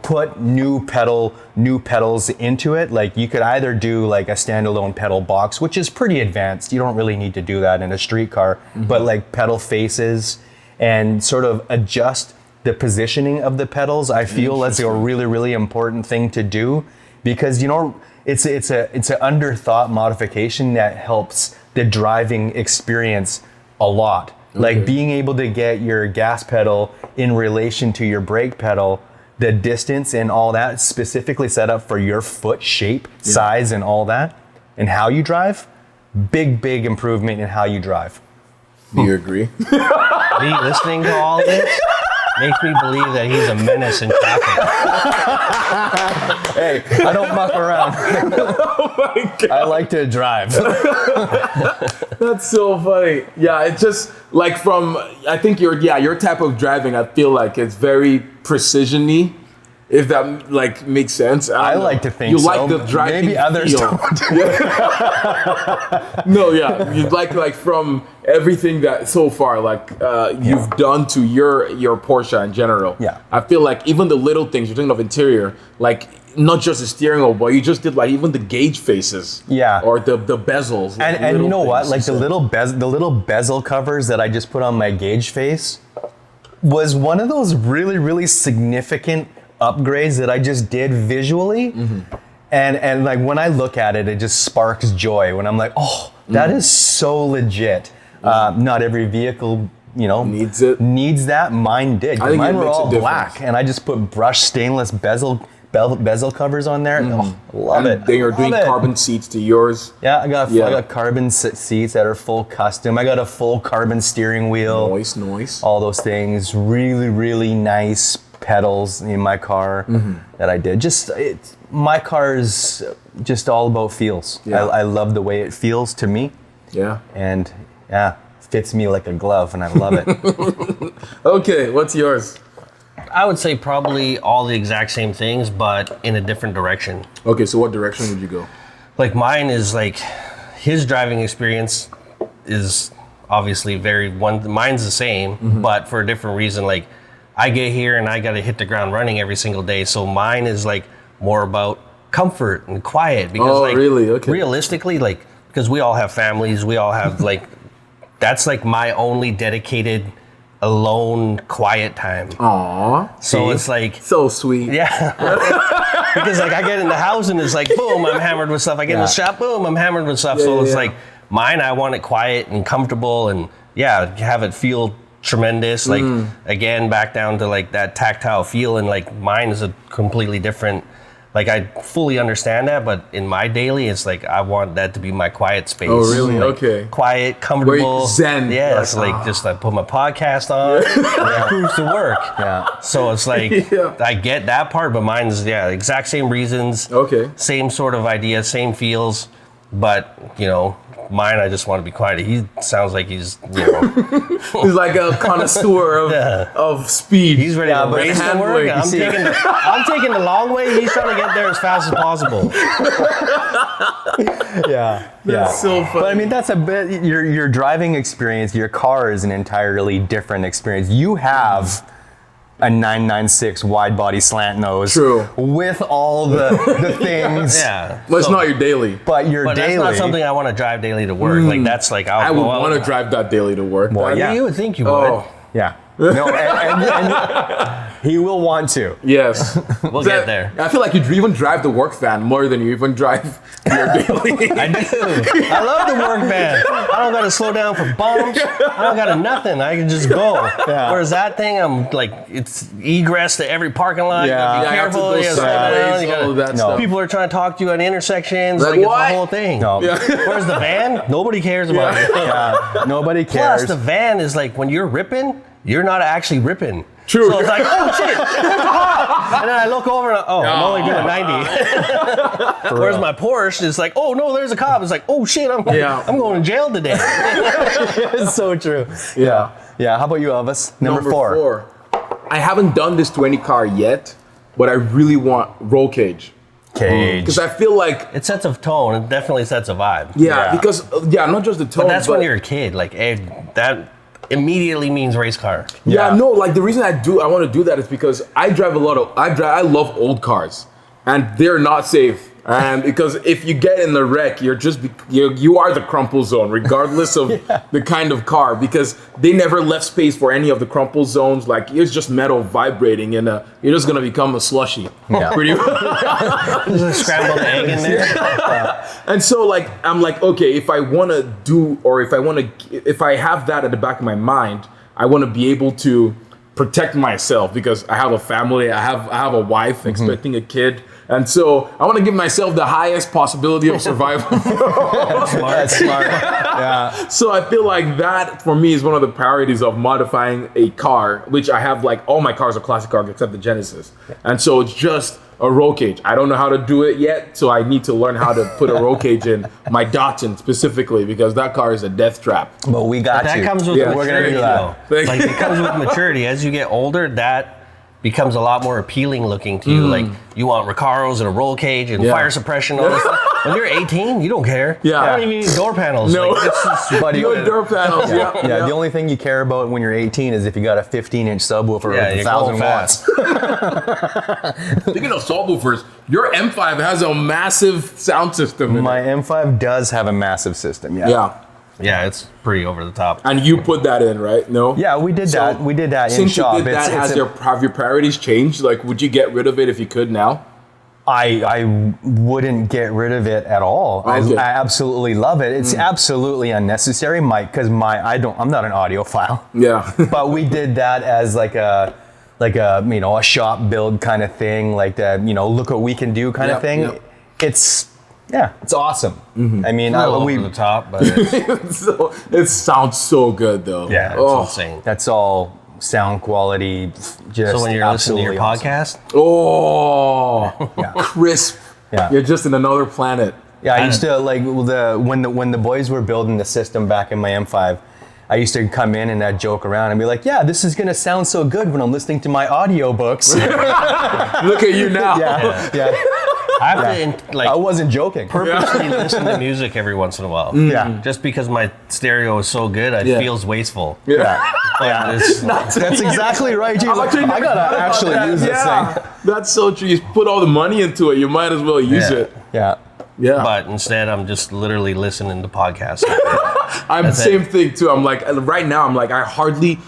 put new pedals into it. Like you could either do like a standalone pedal box, which is pretty advanced. You don't really need to do that in a street car, but like pedal faces and sort of adjust the positioning of the pedals. I feel that's a really, really important thing to do, because it's an underthought modification that helps the driving experience a lot. Like being able to get your gas pedal in relation to your brake pedal, the distance and all that specifically set up for your foot shape, size, and all that, and how you drive, big improvement in how you drive. Do you agree? Me listening to all this makes me believe that he's a menace in traffic. Hey, I don't muck around. Oh my God. I like to drive. That's so funny. Yeah, it's just like I think your type of driving, I feel like it's very precision-y, if that like makes sense. I like to think you so. like the driving Maybe others feel. don't. No, yeah, you like from everything that so far you've done to your Porsche in general. Yeah, I feel like even the little things you're thinking of interior, like not just the steering wheel, but you just did like even the gauge faces. Yeah, or the bezels. Like and you know what? Like the little bezel covers that I just put on my gauge face was one of those really, really significant upgrades that I just did visually. And like when I look at it, it just sparks joy when I'm like, oh, that is so legit. Not every vehicle, needs that. Mine did. I think mine it were makes a all difference. black, and I just put brushed stainless bezel covers on there. Oh, love it. They are doing carbon seats to yours. Yeah, I got carbon seats that are full custom. I got a full carbon steering wheel. Nice. All those things. Really, really nice pedals in my car that I did. My car is just all about feels. Yeah. I love the way it feels to me. Yeah. And fits me like a glove, and I love it. Okay, what's yours? I would say probably all the exact same things, but in a different direction. Okay, so what direction would you go? Like mine is like, his driving experience is obviously mine's the same, but for a different reason. Like, I get here and I got to hit the ground running every single day. So mine is like more about comfort and quiet, because really? Okay. Realistically, like, because we all have families, we all have like, that's like my only dedicated alone quiet time. Aww. So it's like, so sweet. yeah. Because like I get in the house and it's like, boom, I'm hammered with stuff. I get in the shop, boom, I'm hammered with stuff. So it's like, mine, I want it quiet and comfortable, and have it feel tremendous. Like, again, back down to like that tactile feel, and like mine is a completely different. Like, I fully understand that, but in my daily, it's like I want that to be my quiet space. Oh, really? Like, okay. Quiet, comfortable. Where zen. Yeah, it's like just I put my podcast on, and cruise to work. Yeah. So it's like, I get that part, but mine's, exact same reasons. Okay. Same sort of idea, same feels, but, mine, I just want to be quiet. He sounds like he's, He's like a connoisseur of speed. he's ready to race to work. handling. I'm taking the long way. He's trying to get there as fast as possible. That's so funny. But I mean, that's a bit, your driving experience, your car is an entirely different experience. You have a 996 wide body slant nose. True. With all the things. Yeah. But it's not your daily. But your But daily. that's not something I want to drive daily to work. Like, that's like, I would want to drive that daily to work. Well, yeah. You would think you would. Oh, Yeah. No, and he will want to. yes. We'll get there. I feel like you even drive the work van more than you even drive your daily. I do. I love the work van. I don't got to slow down for bumps. I don't got to nothing. I can just go. Yeah. Whereas that thing, I'm like, it's egress to every parking lot. Yeah. You gotta be I have to careful. go You gotta slow down. sideways, You gotta- all of that No. stuff. People are trying to talk to you at intersections. Like, Like, it's what? the whole thing. No. Whereas the van, nobody cares about it. Yeah. Nobody Plus, cares. the van is like, when you're ripping, you're not actually ripping. True. So it's like, oh shit, there's a cop. And then I look over and I'm only doing 90. Whereas my Porsche is like, oh no, there's a cop. It's like, oh shit, I'm going to jail today. It's so true. Yeah. Yeah. How about you, Elvis? Number four. I haven't done this to any car yet, but I really want roll cage. Cage. Because I feel like, It sets a tone. It definitely sets a vibe. Yeah. because, not just the tone, But that's when you're a kid. Like, that immediately means race car. Yeah, no, like the reason I want to do that is because I love old cars, and they're not safe. And because if you get in the wreck, you are the crumple zone, regardless of the kind of car, because they never left space for any of the crumple zones. Like, it's just metal vibrating, and you're just gonna become a slushy. Yeah. Pretty There's a scrambled egg in there. And so, like, I'm like, okay, if I have that at the back of my mind, I want to be able to protect myself, because I have a family, I have a wife expecting a kid. And so I want to give myself the highest possibility of survival. That's smart. Yeah. So I feel like that, for me, is one of the priorities of modifying a car, which I have, like, all my cars are classic cars except the Genesis. And so it's just a roll cage. I don't know how to do it yet, so I need to learn how to put a roll cage in my Datsun specifically, because that car is a death trap. But we got That you. comes with Yeah, we're gonna maturity, do that. though. Like, it comes with maturity. As you get older, that becomes a lot more appealing looking to you. Like, you want Recaros and a roll cage and fire suppression, all this stuff. When you're 18, you don't care. Yeah. I don't even need door panels. No. Like, it's just, Buddy, Good door panels. yeah, the only thing you care about when you're 18 is if you got a 15-inch subwoofer with you're 1,000 going watts. fast. Speaking of subwoofers, your M5 has a massive sound system in it. My M5 does have a massive system. Yeah. Yeah. Yeah, it's pretty over the top. And you put that in, right? No? Yeah, we did that. We did that in Since shop. you did that, have your priorities changed? Like, would you get rid of it if you could now? I wouldn't get rid of it at all. Okay. I absolutely love it. It's absolutely unnecessary, because I'm not an audiophile. Yeah. But we did that as like a a shop build kind of thing, like that, look what we can do kind of thing. Yep. It's awesome. I mean, A little over the top, but So, it sounds so good, though. Yeah, Oh. it's insane. that's all sound quality, just So when you're listening to your absolutely podcast, Oh, Yeah. crisp. Yeah. You're just in another planet. Yeah, I used to like when the boys were building the system back in my M5. I used to come in and I'd joke around and be like, "Yeah, this is gonna sound so good when I'm listening to my audiobooks." Look at you now. yeah. I have to I wasn't joking. purposely listen to music every once in a while. Yeah. Just because my stereo is so good, it Yeah. feels wasteful. Yeah. But it's- That's exactly right. Dude. Like, I gotta actually use this thing. That's so true. You put all the money into it, you might as well use Yeah. it. Yeah. Yeah. But instead, I'm just literally listening to podcasts. I'm the same thing too. I'm like, right now, I'm like, the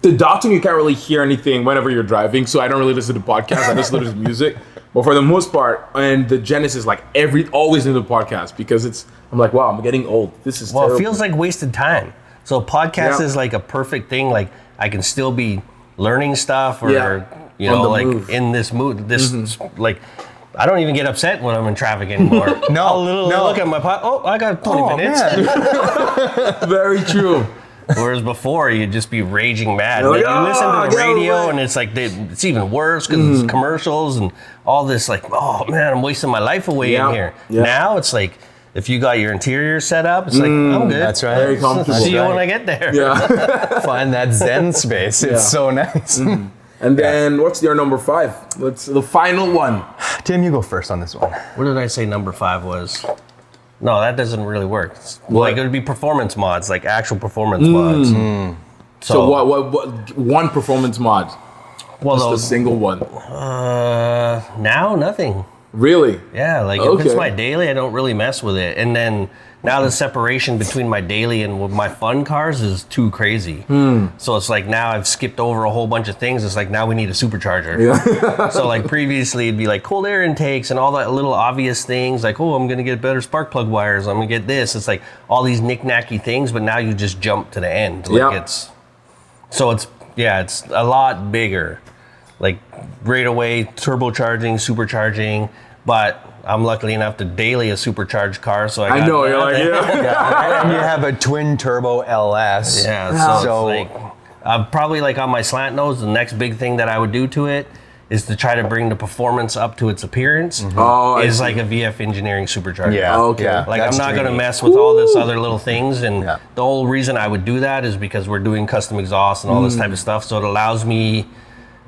Datsun, you can't really hear anything whenever you're driving, so I don't really listen to podcasts. I just listen to music. But for the most part, and the Genesis, like always into podcasts because I'm like, wow, I'm getting old. This is Well, terrible. it feels like wasted time. So podcast Yeah. is like a perfect thing. Like I can still be learning stuff or, Yeah. you On know, the like move. in this mood, like, I don't even get upset when I'm in traffic anymore. No, I'll literally no. look at my I got 20 minutes. Man. Very true. Whereas before, you'd just be raging mad. You're Like, like, you listen "Oh, to the get radio, away." and it's like it's even worse because it's commercials and all this. Like, oh man, I'm wasting my life away Yeah, in here. yeah. Now it's like if you got your interior set up, it's like I'm good. That's right. Very comfortable. See you right. when I get there. Yeah. Find that Zen space. It's Yeah. so nice. And then what's your number 5? What's the final one? Tim, you go first on this one. What did I say number 5 was? No, that doesn't really work. Like it would be performance mods, like actual performance mods. So what one performance mod? Well, Just a those, single one. now nothing. Really? Yeah, like if it's Okay. my daily, I don't really mess with it. And then now the separation between my daily and with my fun cars is too crazy. So it's like now I've skipped over a whole bunch of things. It's like now we need a supercharger. Yeah. So like previously it'd be like cold air intakes and all that little obvious things like, oh, I'm gonna get better spark plug wires. I'm gonna get this. It's like all these knick-knacky things, but now you just jump to the end. Like Yeah. it's a lot bigger. Like right away, turbocharging, supercharging, but I'm lucky enough to daily a supercharged car, so I got know, you're that. like, yeah. And you have a twin turbo LS. Yeah, So- it's like probably like on my slant nose, the next big thing that I would do to it is to try to bring the performance up to its appearance. Oh, I is see. like a VF engineering supercharger. Yeah. Okay. Yeah, Like that's I'm not going to dreamy. mess with all this other little things, and Yeah. the whole reason I would do that is because we're doing custom exhaust and all this type of stuff. So it allows me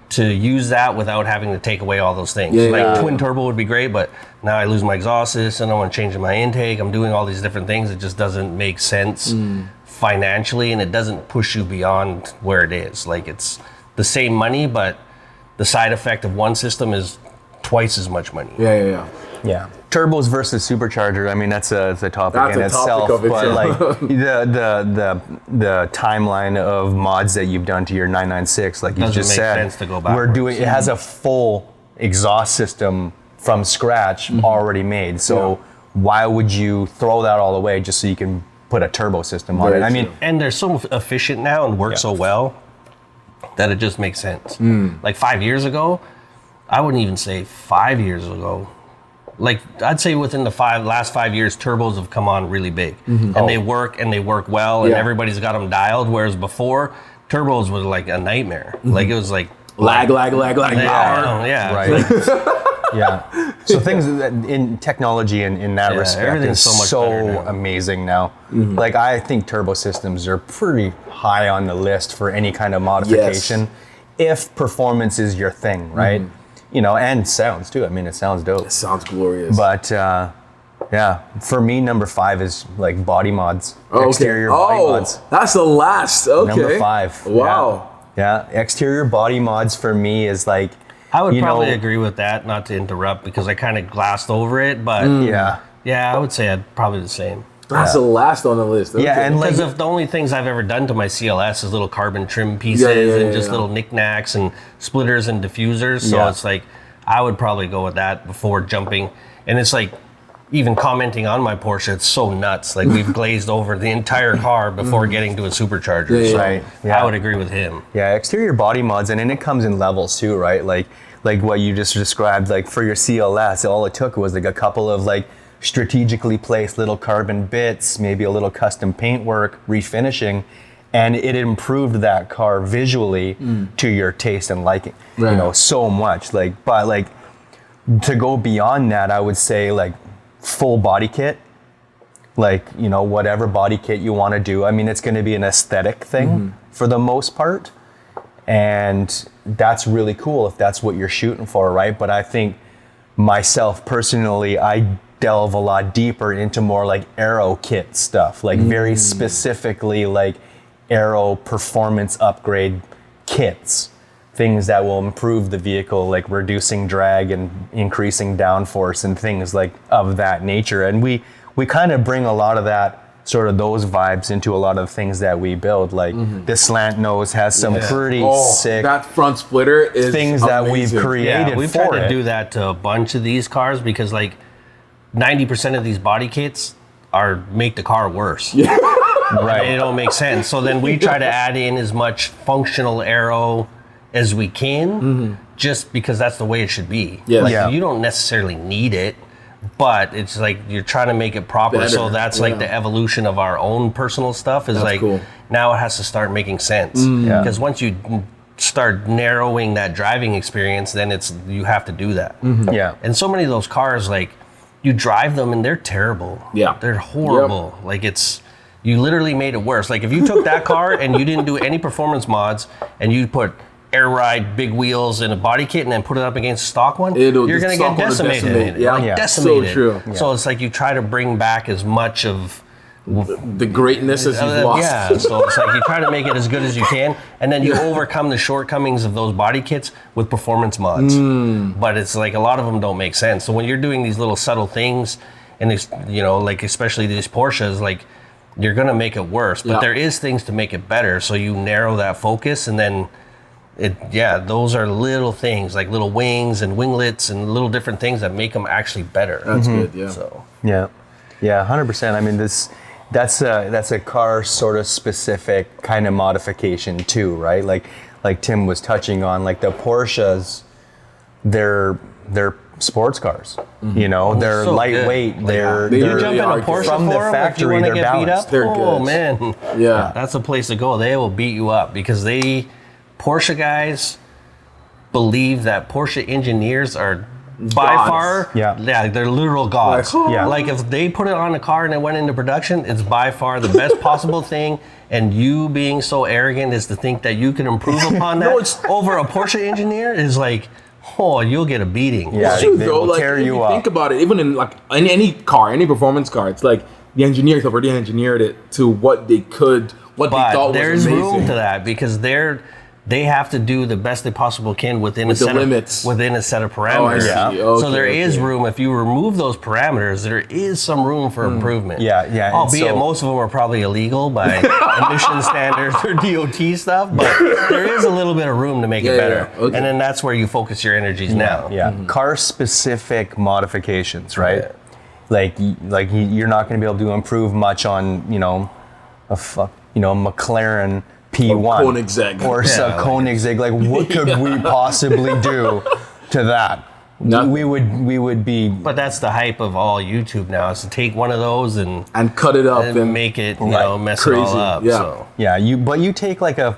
to use that without having to take away all those things. Yeah, like yeah. twin turbo would be great, but now I lose my exhaust system. I'm changing my intake. I'm doing all these different things. It just doesn't make sense financially, and it doesn't push you beyond where it is. Like it's the same money, but the side effect of one system is twice as much money. Yeah. Yeah. Turbos versus supercharger. I mean, that's a topic That's in a topic itself. of But itself. like the timeline of mods that you've done to your 996, like you Doesn't just make said, sense to go we're backwards. doing. It has a full exhaust system from scratch already made. So why would you throw that all away just so you can put a turbo system on Very it? I mean, true. And they're so efficient now and work so well that it just makes sense. Like 5 years ago, I wouldn't even say 5 years ago. Like I'd say within the last 5 years, turbos have come on really big, and they work well, and Yeah. everybody's got them dialed. Whereas before, turbos was like a nightmare. Like it was like Lag. Yeah, Right. Yeah. So things that in technology in that Yeah, respect everything's is so much so better now. amazing now. Like I think turbo systems are pretty high on the list for any kind of modification if performance is your thing, right? You know, and sounds too. I mean, it sounds dope. Sounds glorious. But yeah, for me, number 5 is like body mods, Okay. exterior body mods. That's the last. Okay. Number 5. Wow. Yeah, exterior body mods for me is like. I would you probably know, agree with that. Not to interrupt because I kind of glassed over it, but Yeah. I would say I'd probably the same. That's the last on the list. Okay. Yeah, and like Because of the only things I've ever done to my CLS is little carbon trim pieces Yeah, and just little knickknacks and splitters and diffusers. So Yeah. it's like I would probably go with that before jumping. And it's like even commenting on my Porsche, it's so nuts. Like we've glazed over the entire car before getting to a supercharger. Yeah, so right. Yeah. I would agree with him. Yeah, exterior body mods, and then it comes in levels too, right? Like what you just described, like for your CLS, all it took was like a couple of like strategically placed little carbon bits, maybe a little custom paint work, refinishing, and it improved that car visually to your taste and liking, Right. you know, so much. Like, but like to go beyond that, I would say like full body kit, like, you know, whatever body kit you want to do. I mean, it's going to be an aesthetic thing for the most part. And that's really cool if that's what you're shooting for, right? But I think myself personally, I delve a lot deeper into more like aero kit stuff, like very specifically like aero performance upgrade kits, things that will improve the vehicle, like reducing drag and increasing downforce and things like of that nature. And we kind of bring a lot of that, sort of those vibes into a lot of things that we build. Like the slant nose has some pretty sick that front splitter is things amazing. that we've created Yeah, we've for tried to it. do that to a bunch of these cars because like 90% of these body kits make the car worse. Yeah. Right. They don't make sense. So then we try to add in as much functional aero as we can, just because that's the way it should be. Yeah. Like, Yeah. you don't necessarily need it, but it's like you're trying to make it proper. Better. So that's like the evolution of our own personal stuff is That's like cool. now it has to start making sense. Yeah. Because once you start narrowing that driving experience, then you have to do that. Yeah. And so many of those cars, like you drive them and they're terrible. Yeah. They're horrible. Like you literally made it worse. Like if you took that car and you didn't do any performance mods and you put air ride, big wheels, and a body kit and then put it up against a stock one, you're going to get decimated. Yeah. Like Yeah. decimated. So true. So it's like you try to bring back as much of The greatness as you've lost. yeah, so it's like you try to make it as good as you can, and then you overcome the shortcomings of those body kits with performance mods. But it's like a lot of them don't make sense. So when you're doing these little subtle things, and these, you know, like especially these Porsches, like you're gonna make it worse. But there is things to make it better. So you narrow that focus, and then those are little things like little wings and winglets and little different things that make them actually better. That's good, yeah. So Yeah, 100%. I mean, that's a car sort of specific kind of modification too, right? Like Tim was touching on, like the Porsches, they're sports cars. You know, they're so lightweight. good. They're You jump in are a Porsche from the for 'em, if you factory. wanna They're get beat balanced. up, They're oh good. man, Yeah. that's the place to go. They will beat you up because Porsche guys believe that Porsche engineers are by Gods. far, Yeah. they're literal gods. Like, Yeah. Like if they put it on a car and it went into production, it's by far the best possible thing. And you being so arrogant is to think that you can improve upon that No, it's- over a Porsche engineer is like, oh, you'll get a beating. Yeah. It's true, They though. will Like, tear if you you up. think about it, even in any car, any performance car, it's like the engineers have already engineered it to what they thought But was there's amazing. room to that because they have to do the best they possibly can within With a the set limits. within a set of Oh, I parameters. see. Yeah. Okay, So there is okay. room. If you remove those parameters, there is some room for improvement. Yeah, yeah, and Albeit so- most of them are probably illegal by emission standards or DOT stuff, but there is a little bit of room to make it Yeah, better. yeah, okay. And then that's where you focus your energies now. Yeah, car specific modifications, right? Like you're not going to be able to improve much on McLaren P1 Koenigsegg. or Yeah, Koenigsegg. Like what could we possibly do to that? Nothing. We would be. But that's the hype of all YouTube now is to take one of those and Cut it up and make it, mess it Crazy, all up. yeah. So Yeah, you take like a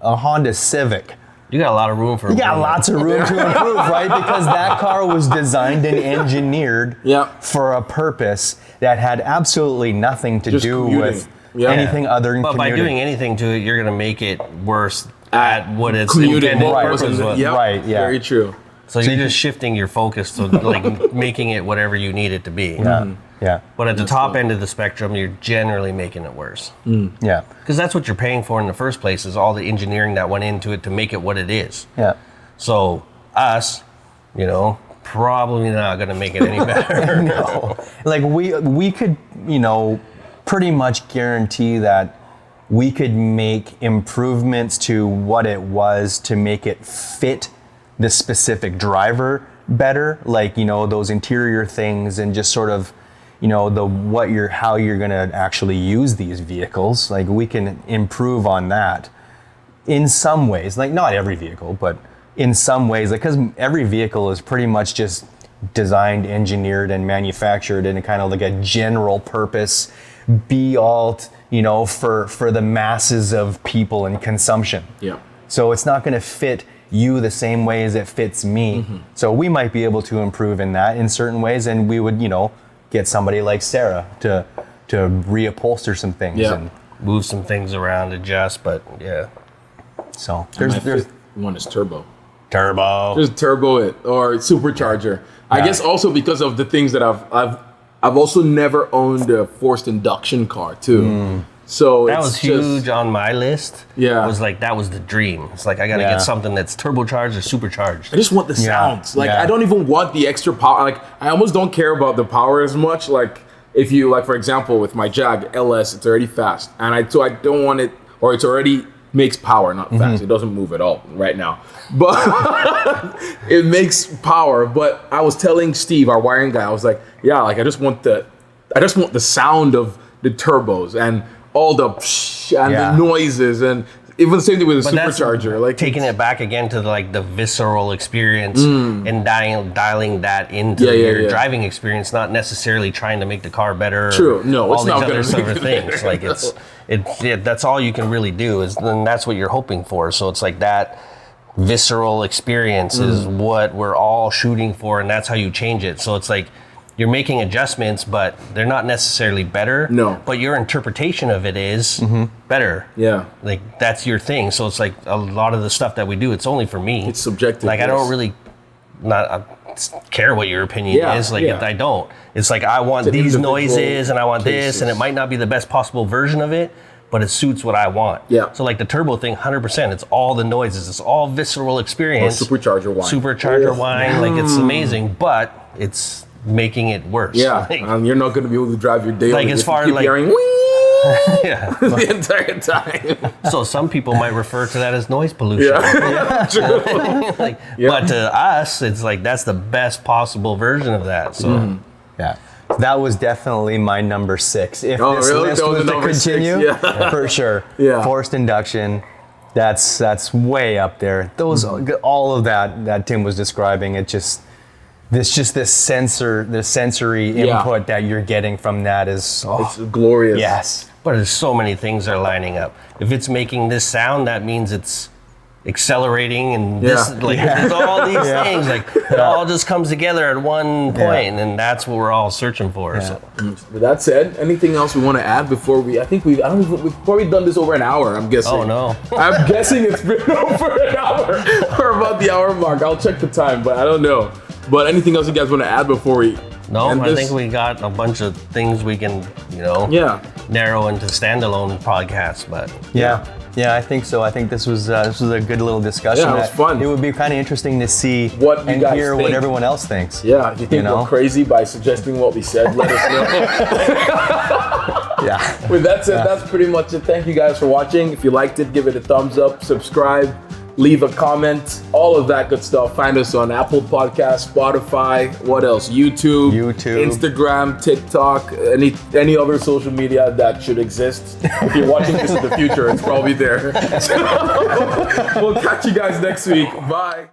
Honda Civic. you got a lot of room for You got improvement. lots of room to improve, right? Because that car was designed and engineered Yeah. for a purpose that had absolutely nothing to Just do commuting. with Yeah. anything other than But by commuting. doing anything to it, you're going to make it worse at what its Commuting. intended What purpose wasn't- was. Yep. Right, yeah. Very true. So you're just shifting your focus to like making it whatever you need it to be. Yeah, But at the top end of the spectrum, you're generally making it worse. yeah, Because that's what you're paying for in the first place is all the engineering that went into it to make it what it is. yeah. So us, probably not going to make it any better. No. Like we could, pretty much guarantee that we could make improvements to what it was to make it fit the specific driver better, like, those interior things and just sort of, how you're going to actually use these vehicles. Like we can improve on that in some ways, like not every vehicle, but in some ways, like, because every vehicle is pretty much just designed, engineered, and manufactured in a kind of like a general purpose be all, for the masses of people and consumption. Yeah. So it's not going to fit you the same way as it fits me. So we might be able to improve in that in certain ways, and we would, get somebody like Sarah to reupholster some things and move some things around, adjust, but yeah. So there's one is turbo. Turbo. Just turbo it or supercharger. I guess also because of the things that I've also never owned a forced induction car too. So that was huge on my list. Yeah. It was like, that was the dream. It's like, I got to get something that's turbocharged or supercharged. I just want the sounds. Like, I don't even want the extra power. Like, I almost don't care about the power as much. Like, if you, like, for example, with my Jag LS, it's already fast. And I don't want it, or it's already makes power, not fast. It doesn't move at all right now. But it makes power. But I was telling Steve, our wiring guy, I was like, yeah, like, I just want the sound of the turbos and all the the noises, and even the same thing with a supercharger. Like, taking it back again to the visceral experience and dialing that into your driving experience, not necessarily trying to make the car better. True. No, all it's these not other going sort to of things. Like that's all you can really do, and that's what you're hoping for. So it's like that visceral experience is what we're all shooting for, and that's how you change it. So it's like, you're making adjustments, but they're not necessarily better. No. But your interpretation of it is better. Yeah. Like, that's your thing. So it's like a lot of the stuff that we do, it's only for me. It's subjective. Like, I don't really care what your opinion is. Like, I don't. It's like, I want these noises and I want this, and it might not be the best possible version of it, but it suits what I want. Yeah. So like the turbo thing, 100%, it's all the noises. It's all visceral experience. Or supercharger whine. Supercharger whine. Like, it's amazing, but it's making it worse. Yeah, like, you're not going to be able to drive your daily. Like, as far as, like, hearing the entire time. So some people might refer to that as noise pollution. True. But to us, it's like, that's the best possible version of that. So that was definitely my number 6. If Oh, this really? list That was was the to number 6? continue, Yeah. for sure. Yeah. Forced induction, that's way up there. Those all of that Tim was describing, this sensory input that you're getting from that is It's glorious. yes. but there's so many things that are lining up. If it's making this sound, that means it's accelerating, and this there's all these things. Like, it all just comes together at one point, and that's what we're all searching for. So. With that said, anything else we want to add before we? I think we've probably done this over an hour. I'm guessing. Oh no. I'm guessing it's been over an hour or about the hour mark. I'll check the time, but I don't know. But anything else you guys want to add before we? No, I think we got a bunch of things we can, narrow into standalone podcasts. But Yeah, I think so. I think this was a good little discussion. Yeah, it was fun. It would be kind of interesting to see What you and guys hear what think. everyone else thinks. Yeah, if you think we're crazy by suggesting what we said, let us know. Yeah. With that said, that's pretty much it. Thank you guys for watching. If you liked it, give it a thumbs up, subscribe, leave a comment, all of that good stuff. Find us on Apple Podcasts, Spotify, what else? YouTube, Instagram, TikTok, any other social media that should exist. If you're watching this in the future, it's probably there. So, we'll catch you guys next week. Bye.